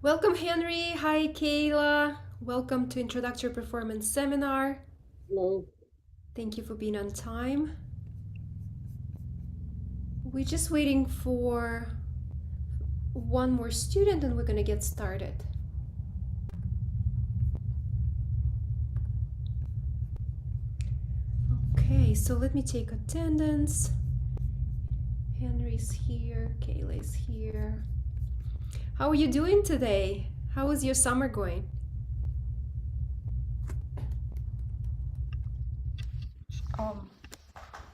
Welcome, Henry. Hi, Kayla. Welcome to Introductory Performance Seminar. Hello. Thank you for being on time. We're just waiting for one more student and we're going to get started. Okay, so let me take attendance. Henry's here, Kayla's here. How are you doing today? How is your summer going? Um,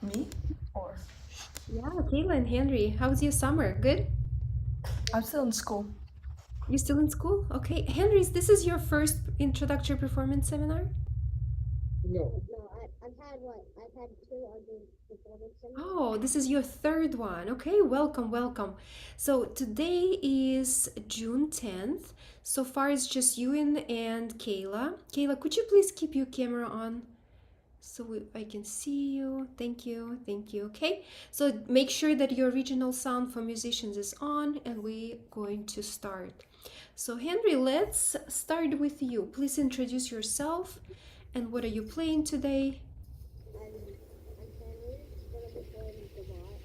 Me or Yeah, Kayla and Henry, how's your summer? Good? I'm still in school. You still in school? Okay, Henry, this is your first introductory performance seminar? No. No, I've had what? I've had two other performance seminars. Oh, this is your third one. Okay, welcome, welcome. So today is June 10th. So far it's just you and Kayla. Kayla, could you please keep your camera on so I can see you? Thank you, thank you. Okay, so make sure that your original sound for musicians is on and we're going to start. So Henry, let's start with you. Please introduce yourself and what are you playing today? I'm Henry, gonna be playing the bot.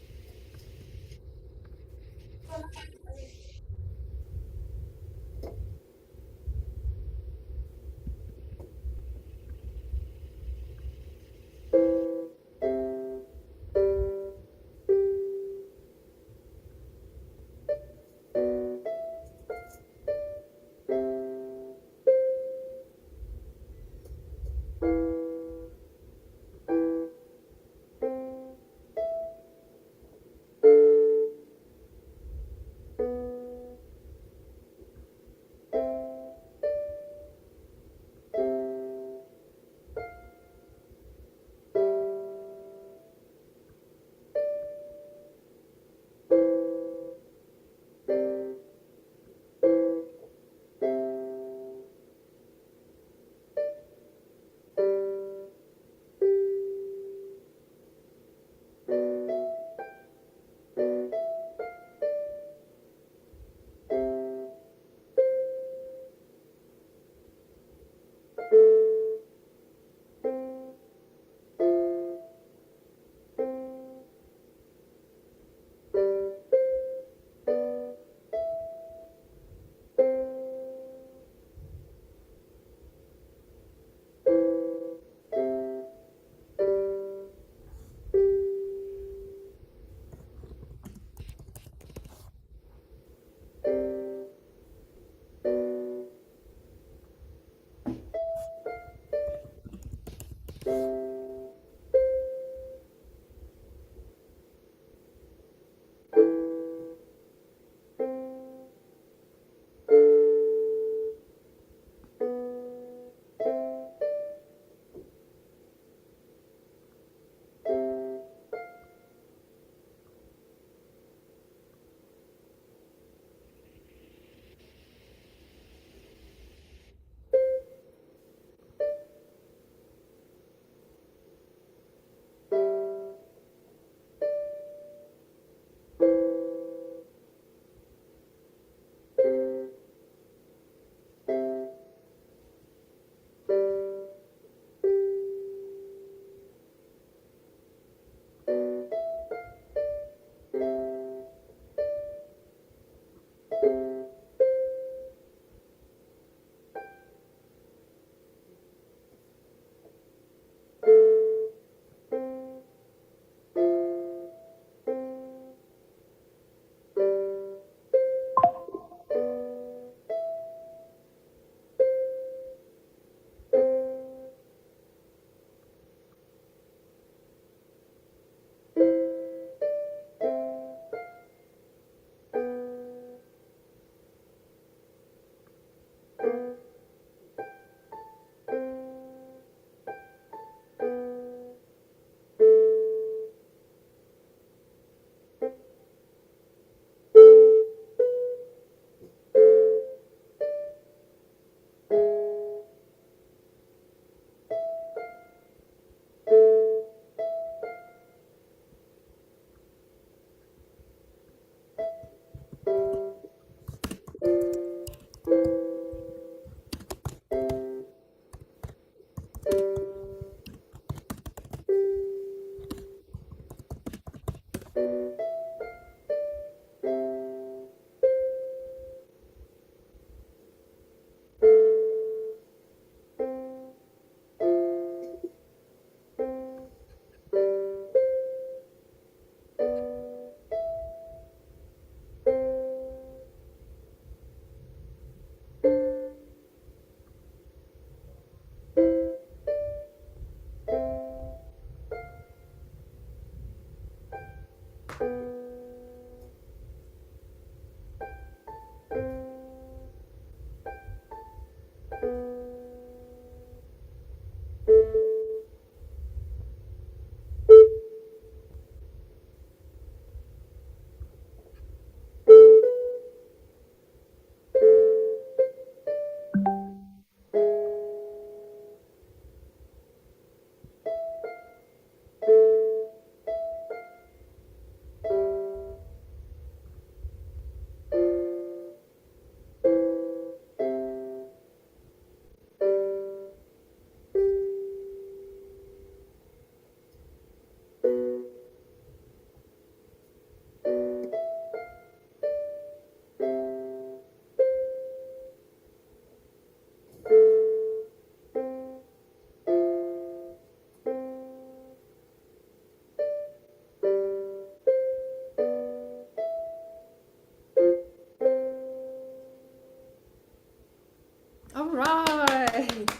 right.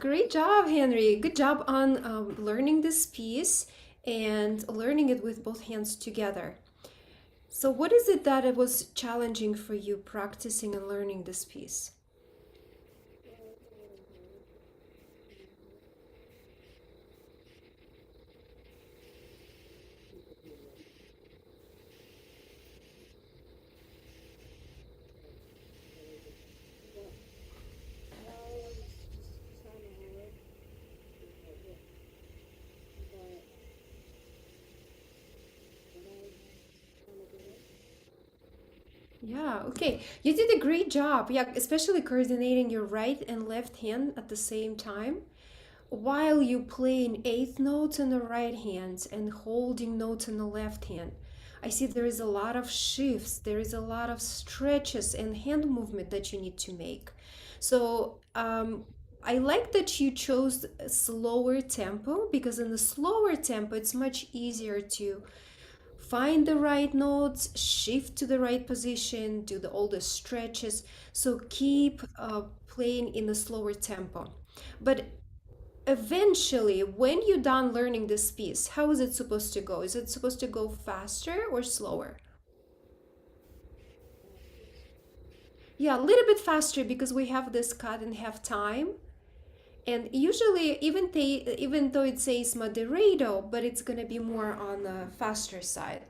Great job, Henry. Good job on learning this piece and learning it with both hands together. So, what is it that it was challenging for you practicing and learning this piece? Well, it was just kind of hard, but I kind of did it. Yeah, okay. You did a great job. Yeah, especially coordinating your right and left hand at the same time while you playing eighth notes on the right hand and holding notes on the left hand. I see there is a lot of shifts, there is a lot of stretches and hand movement that you need to make. So, I like that you chose a slower tempo because in the slower tempo, it's much easier to find the right notes, shift to the right position, do all the stretches. So keep playing in a slower tempo. But eventually, when you're done learning this piece, how is it supposed to go? Is it supposed to go faster or slower? Yeah, a little bit faster because we have this cut in half time. And usually, even though it says moderato, but it's gonna be more on the faster side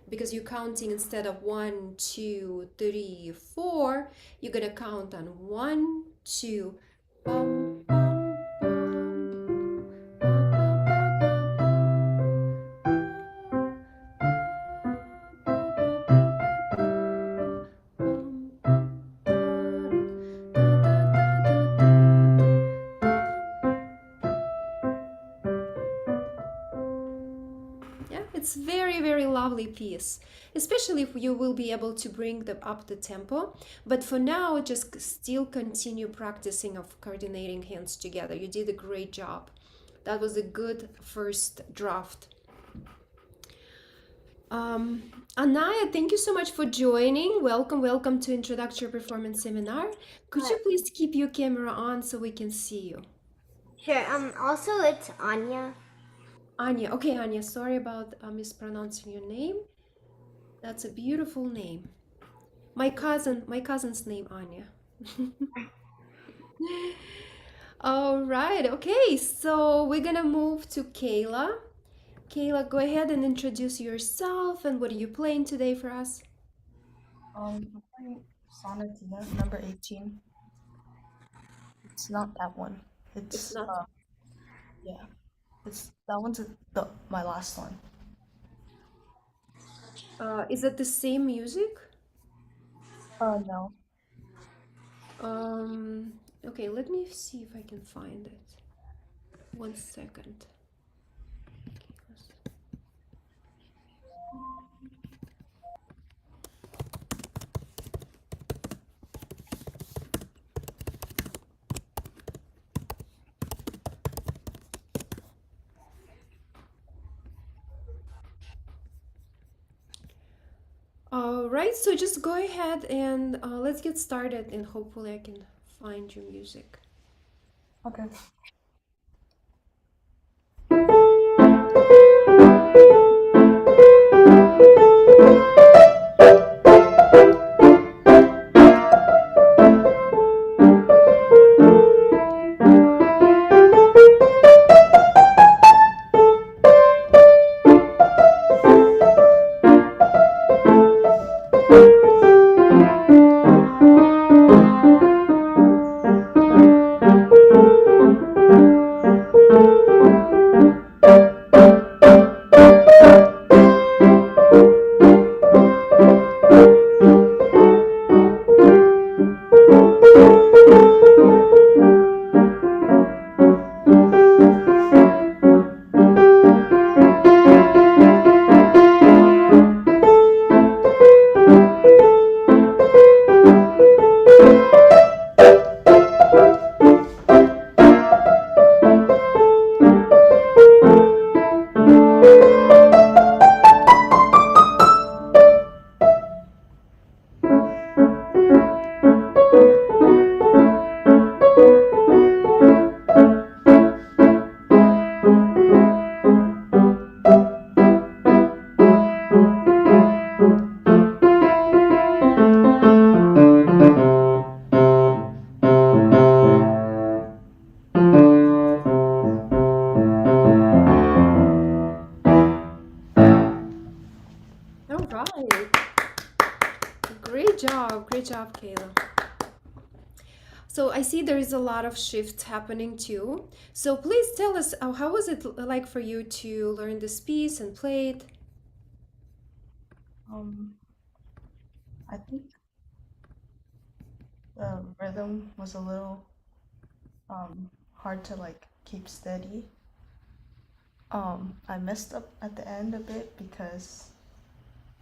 because you're counting instead of one, two, three, four. You're gonna count on one, two, bum, bum, bum, ba, ba, yeah, it's very lovely piece, especially if you will be able to bring them up the tempo. But for now, just still continue practicing of coordinating hands together. You did a great job. That was a good first draft. Anaya, thank you so much for joining. Welcome to Introductory Performance Seminar. Could you please keep your camera on so we can see you? Sure. Also, it's Anya. Anya. Okay, Anya, sorry about mispronouncing your name. That's a beautiful name. My cousin's name Anya. All right. Okay, so we're gonna move to Kayla. Kayla, go ahead and introduce yourself and what are you playing today for us? I'm playing Sonatina number 18. It's not that one. It's It's not. yeah. It's that one's my last one. Is it the same music? No. Okay, let me see if I can find it. 1 second. All right, so just go ahead and let's get started, and hopefully I can find your music. Okay. Awesome. So I see there is a lot of shifts happening too. So please tell us, how was it like for you to learn this piece and play it? Um, I think the rhythm was a little hard to like keep steady. I messed up at the end a bit because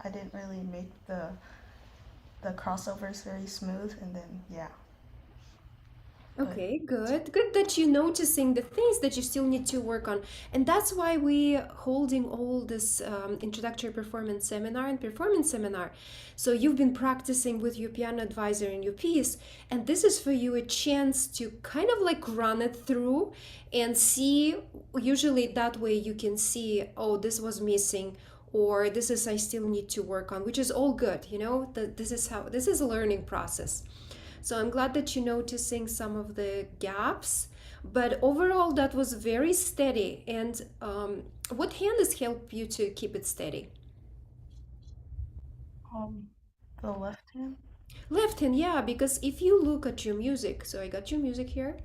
I didn't really make the crossovers very smooth, and then yeah. But Okay, good. Good that you're noticing the things that you still need to work on. And that's why we holding all this introductory performance seminar and performance seminar. So you've been practicing with your piano advisor in your piece, and this is for you a chance to kind of like run it through and see, usually that way you can see, oh, this was missing, or this is I still need to work on, which is all good, you know, this is how this is a learning process. So I'm glad that you're noticing some of the gaps, but overall that was very steady. And what hand has helped you to keep it steady? um, the left hand. Left hand, yeah, because if you look at your music, so I got your music here.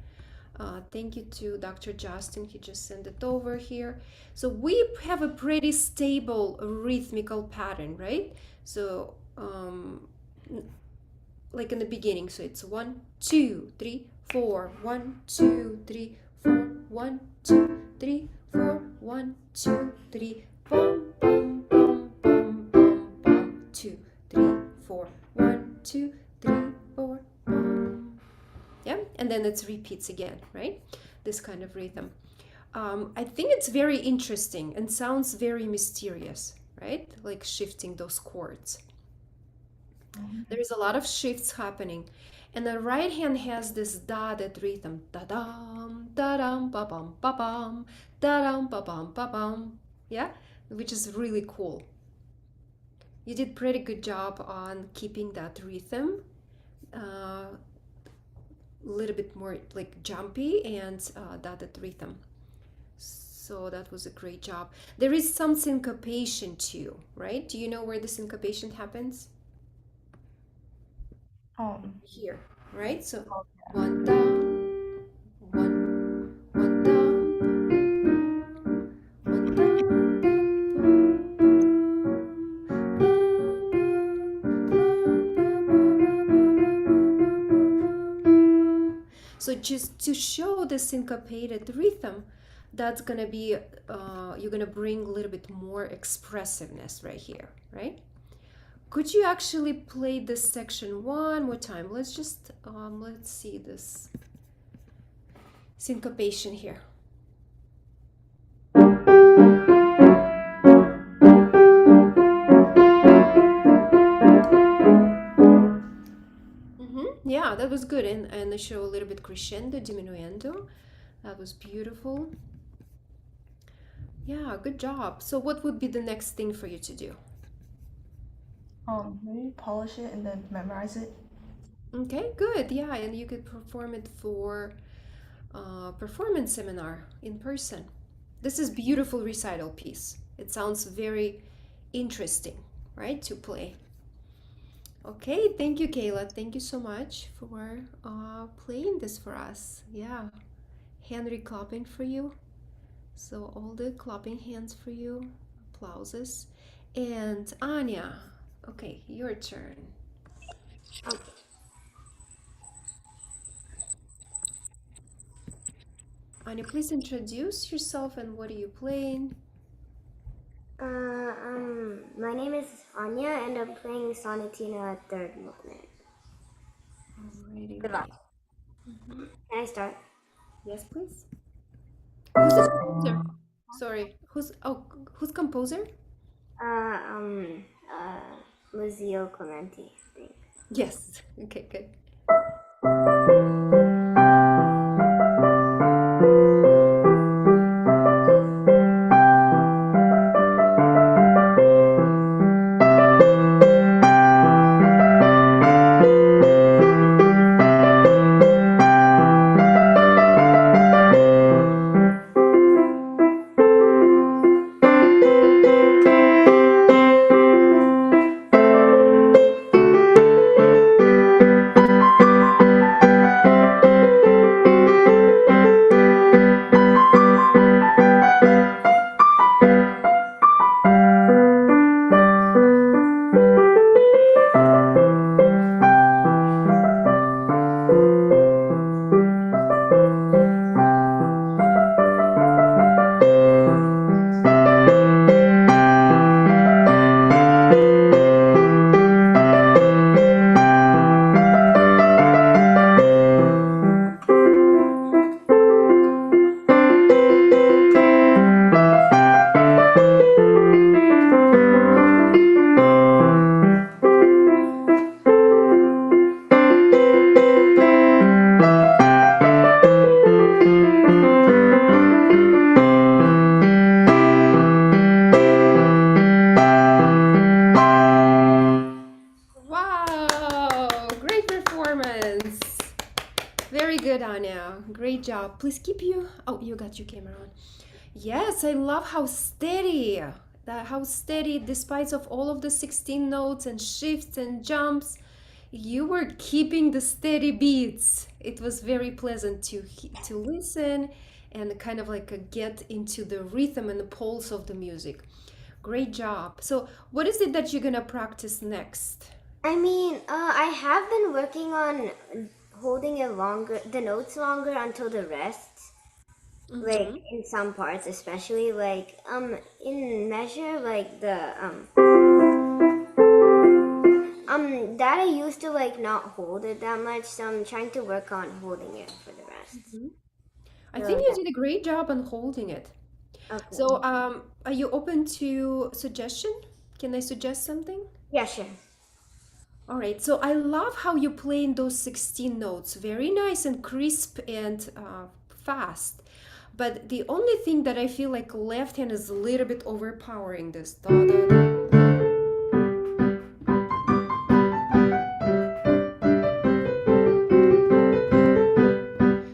Thank you to Dr. Justin, he just sent it over here. So we have a pretty stable rhythmical pattern, right? So like in the beginning. So it's 1, 2, 3, 4, 1, 2, 3, 4, 1, 2, 3, 4, 1, 2, 3, bum bum bum bum bum bum 2, 3, 4, 1, 2, 3, 4, bum. Yeah, and then it repeats again, right? This kind of rhythm. I think it's very interesting and sounds very mysterious, right? Like shifting those chords. There is a lot of shifts happening. And the right hand has this dotted rhythm. Da-dum, da-dum, ba-bum, ba-bum, da-dum, ba-bum, ba-bum. Yeah? Which is really cool. You did pretty good job on keeping that rhythm a little bit more like jumpy and dotted rhythm. So that was a great job. There is some syncopation too, right? Do you know where the syncopation happens? Here, right? So Oh, one down, one down, one down. So just to show the syncopated rhythm, that's gonna be you're gonna bring a little bit more expressiveness right here, right? Could you actually play this section one more time? Let's just let's see this syncopation here. Yeah, that was good, and I show a little bit crescendo, diminuendo. That was beautiful. Yeah, good job. So what would be the next thing for you to do? maybe polish it and then memorize it. Okay, good. Yeah, and you could perform it for performance seminar in person. This is beautiful recital piece. It sounds very interesting, right, to play. Okay, thank you, Kayla. Thank you so much for playing this for us. Yeah, Henry clapping for you. So all the clapping hands for you, applauses. And Anya, okay, your turn. Anya, please introduce yourself and what are you playing? My name is Anya, and I'm playing Sonatina third movement. Alrighty. Goodbye. Can I start? Yes, please. Who's the composer? Sorry, who's composer? Uh, um, uh, Lizio Clementi, I think. Yes. Okay, good. Congratulations. Very good, Anya. Great job. Please keep you. Oh, you got your camera on. Yes, I love how steady. How steady, despite of all of the 16 notes and shifts and jumps, you were keeping the steady beats. It was very pleasant to listen and kind of like get into the rhythm and the pulse of the music. Great job. So, what is it that you're gonna practice next? I mean, I have been working on holding it longer, the notes longer until the rest. Like Mm-hmm. in some parts, especially like in measure, like the that I used to like not hold it that much, so I'm trying to work on holding it for the rest. I So think you that, did a great job on holding it. So, okay. are you open to suggestion? Can I suggest something? Yeah, sure. All right. So, I love how you play in those 16 notes. Very nice and crisp and fast. But the only thing that I feel like left hand is a little bit overpowering this. Da, da, da.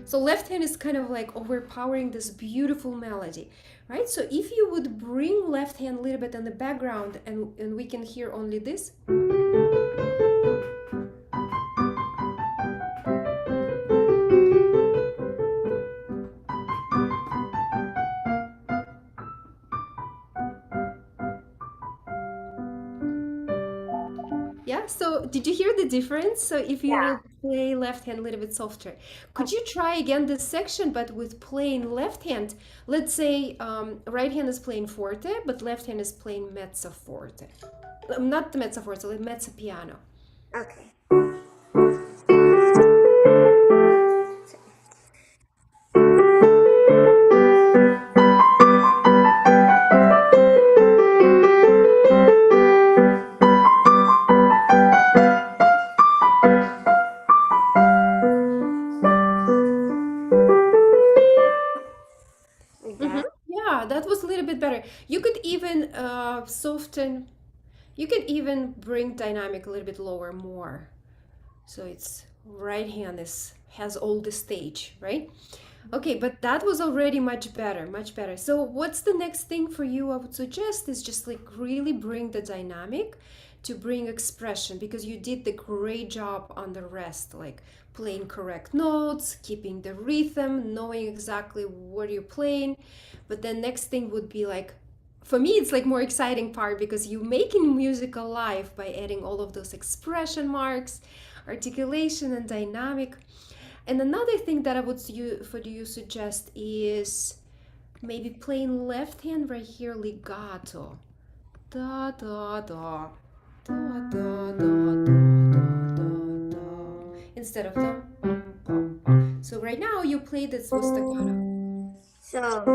So left hand is kind of like overpowering this beautiful melody, right? So if you would bring left hand a little bit in the background and we can hear only this. Yeah, so did you hear the difference? So if you Yeah. will play left hand a little bit softer, could Okay. you try again this section but with playing left hand? Let's say right hand is playing forte, but left hand is playing mezzo forte. Not the mezzo forte, like mezzo piano. Okay. Like Mm-hmm. that. Yeah, that was a little bit better. You could even soften, you could even bring dynamic a little bit lower more. So it's right hand is has all the stage, right? Okay, but that was already much better, much better. So what's the next thing for you? I would suggest is just like really bring the dynamic to bring expression because you did the great job on the rest, like playing correct notes, keeping the rhythm, knowing exactly what you're playing. But then next thing would be like for me it's like more exciting part because you making music alive by adding all of those expression marks, articulation and dynamic. And another thing that I would for you suggest is maybe playing left hand right here legato. Da da da. Da da da da da da da. Instead of the bum bum bum. So right now you play this with staccato. So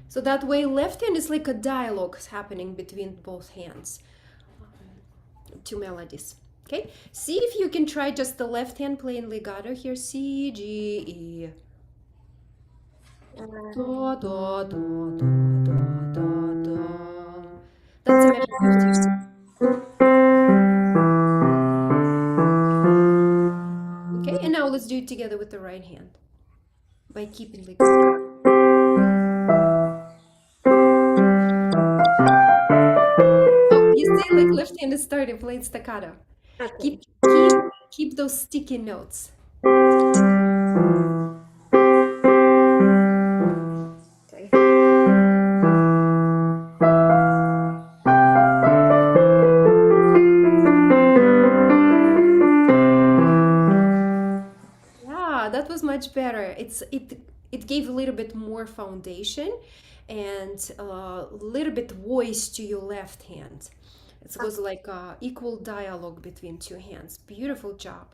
So that way left hand is like a dialogue happening between both hands. Two melodies. Okay, see if you can try just the left hand playing legato here. C, G, E. Da, da, da, da, da, da, da. That's a measure 50. Okay, and now let's do it together with the right hand by keeping legato. Oh, you see, like left hand is starting playing staccato. okay. Keep, keep, keep those sticky notes. Sorry. Yeah, that was much better. It gave a little bit more foundation and a little bit voice to your left hand. It was like equal dialogue between two hands. Beautiful job.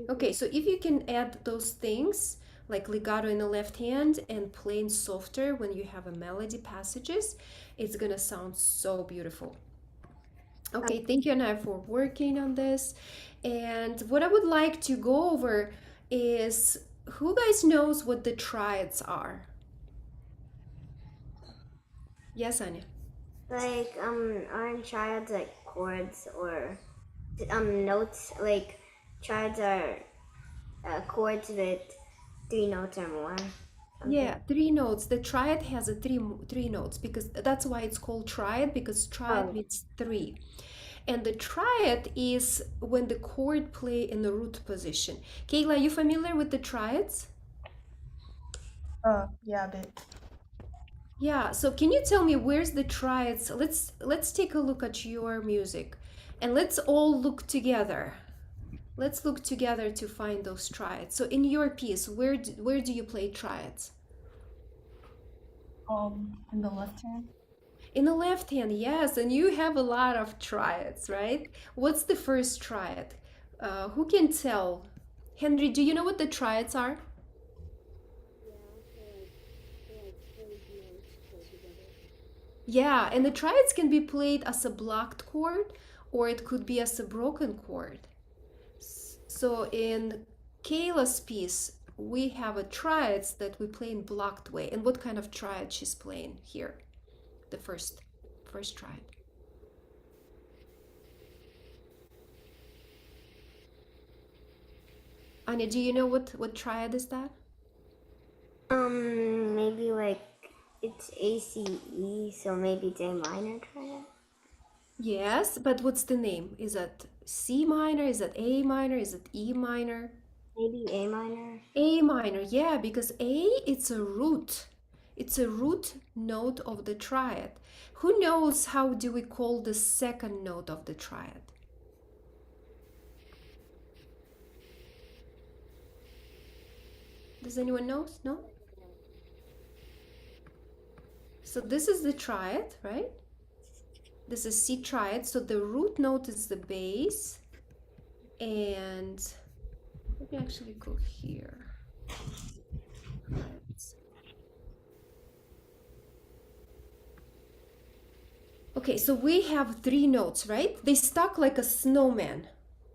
Okay, so if you can add those things like legato in the left hand and playing softer when you have a melody passages, it's gonna sound so beautiful. Okay, thank you, Anna, for working on this. And what I would like to go over is who guys knows what the triads are? Yes, Anya. Like aren't triads like chords or notes? Like triads are chords with three notes or more. Something. Yeah, three notes. The triad has a three notes because that's why it's called triad because triad Oh, means three. And the triad is when the chord play in the root position. Kayla, you familiar with the triads? Yeah, a bit. Yeah, so can you tell me where's the triads? Let's take a look at your music and let's all look together. Let's look together to find those triads. So in your piece, where do you play triads? In the left hand. In the left hand, yes, and you have a lot of triads, right? What's the first triad? Who can tell? Henry, do you know what the triads are? Yeah, so like played notes played together. Yeah, and the triads can be played as a blocked chord or it could be as a broken chord. So in Kayla's piece, we have a triads that we play in blocked way. And what kind of triad she's playing here? The first triad. Anya, do you know what triad is that? Maybe like it's ACE, so maybe it's A minor triad. Yes, but what's the name? Is that C minor? Is that A minor? Is it E minor? Maybe A minor. A minor, yeah, because A it's a root. It's a root note of the triad. Who knows how do we call the second note of the triad? Does anyone know? No? So this is the triad, right? This is C triad. So the root note is the bass. And let me actually go here. Triads. Okay, so we have three notes, right? They stuck like a snowman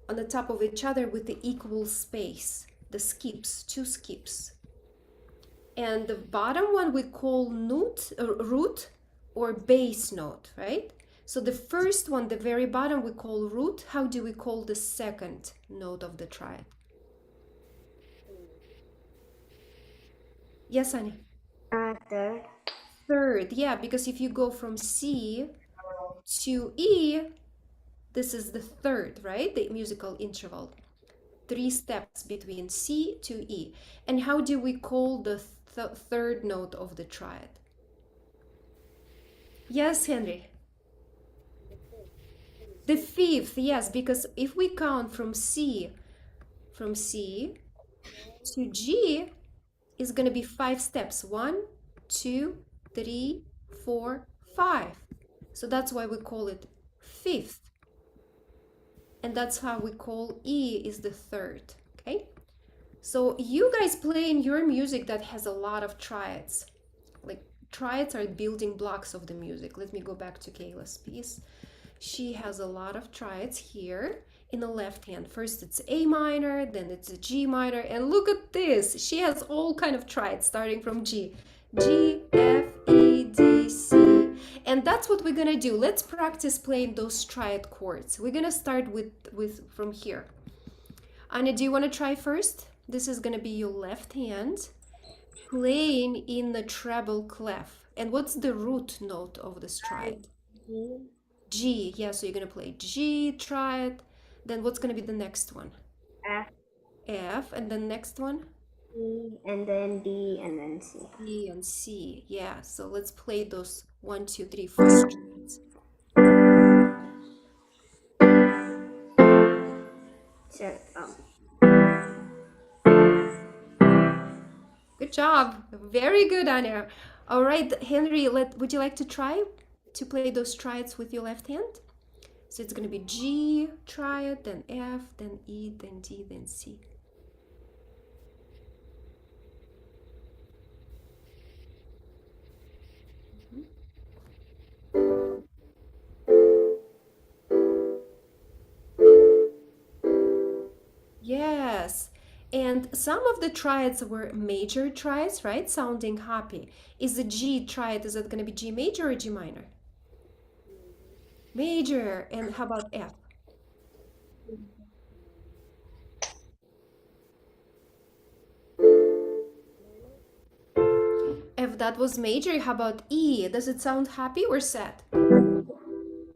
on the top of each other with the equal space. The skips, two skips. And the bottom one we call root or bass note, right? So the first one, the very bottom, we call root. How do we call the second note of the triad? Yes, Anya. Third. Third, yeah, because if you go from C to E, this is the third, right? The musical interval. Three steps between C to E. And how do we call the third note of the triad? Yes, Henry. The fifth, yes, because if we count from C to G, is going to be five steps. One, two, three, four, five. So that's why we call it fifth. And that's how we call E is the third. Okay? So you guys play in your music that has a lot of triads. Like triads are building blocks of the music. Let me go back to Kayla's piece. She has a lot of triads here in the left hand. First it's A minor, then it's a G minor, and look at this. She has all kind of triads starting from G. G, F, E, D, C. And that's what we're gonna do. Let's practice playing those triad chords. We're gonna start with from here. Anya, do you want to try first? This is gonna be your left hand playing in the treble clef. And what's the root note of this triad? G, G. Yeah, so you're gonna play G triad. Then what's gonna be the next one? F, F, and then next one? E, and then D, and then C. E and C. Yeah, so let's play those one, two, three, four triads. So, Good job. Very good, Anya. All right, Henry, would you like to try to play those triads with your left hand? So it's gonna be G triad, then F, then E, then D, then C. And some of the triads were major triads, right? Sounding happy. Is the G triad, is it going to be G major or G minor? Major. And how about F? If that was major, how about E? Does it sound happy or sad?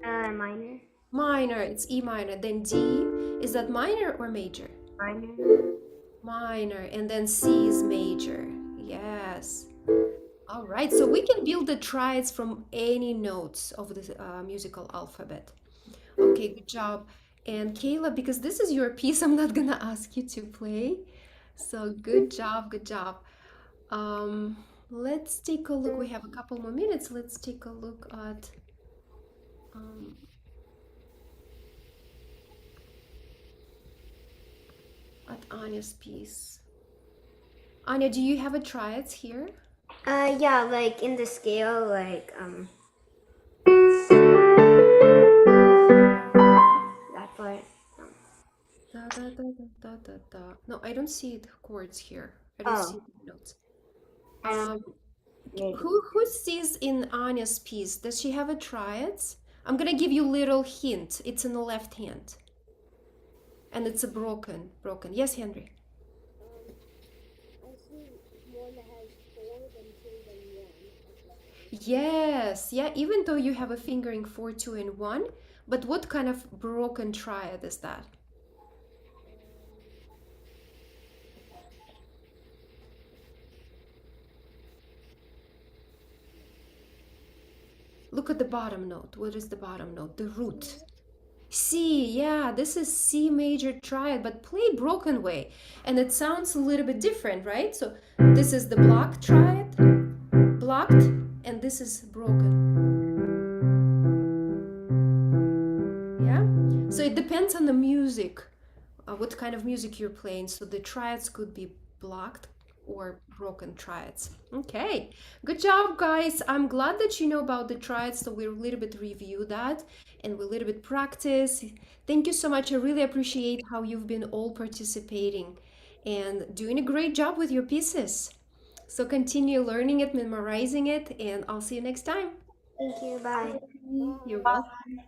Minor. Minor, it's E minor. Then D, is that minor or major? Minor. Minor. And then C is major. Yes. All right, so we can build the triads from any notes of the musical alphabet. Okay, good job. And Kayla, because this is your piece, I'm not gonna ask you to play. So good job, good job. Um, let's take a look. We have a couple more minutes. Let's take a look um, at Anya's piece. Anya, do you have a triads here? Yeah, like in the scale, like that part. Da, da, da, da, da, da, da. No, I don't see the chords here. I don't Oh, see the notes. I don't Um, maybe. who sees in Anya's piece? Does she have a triads? I'm gonna give you a little hint. It's in the left hand, and it's a broken. Yes, Henry. I see one that has four, then two, then one. Yes, yeah. Even though you have a fingering 4, 2, and 1, but what kind of broken triad is that? Look at the bottom note. What is the bottom note? The root. C, yeah, this is C major triad, but play broken way. And it sounds a little bit different, right? So this is the blocked triad, blocked, and this is broken. Yeah? So it depends on the music, what kind of music you're playing. So the triads could be blocked or broken triads. Okay, good job, guys. I'm glad that you know about the triads. So we'll a little bit review that and we'll a little bit practice. Thank you so much. I really appreciate how you've been all participating and doing a great job with your pieces. So continue learning it, memorizing it, and I'll see you next time. Thank you. Bye. You're Bye. welcome.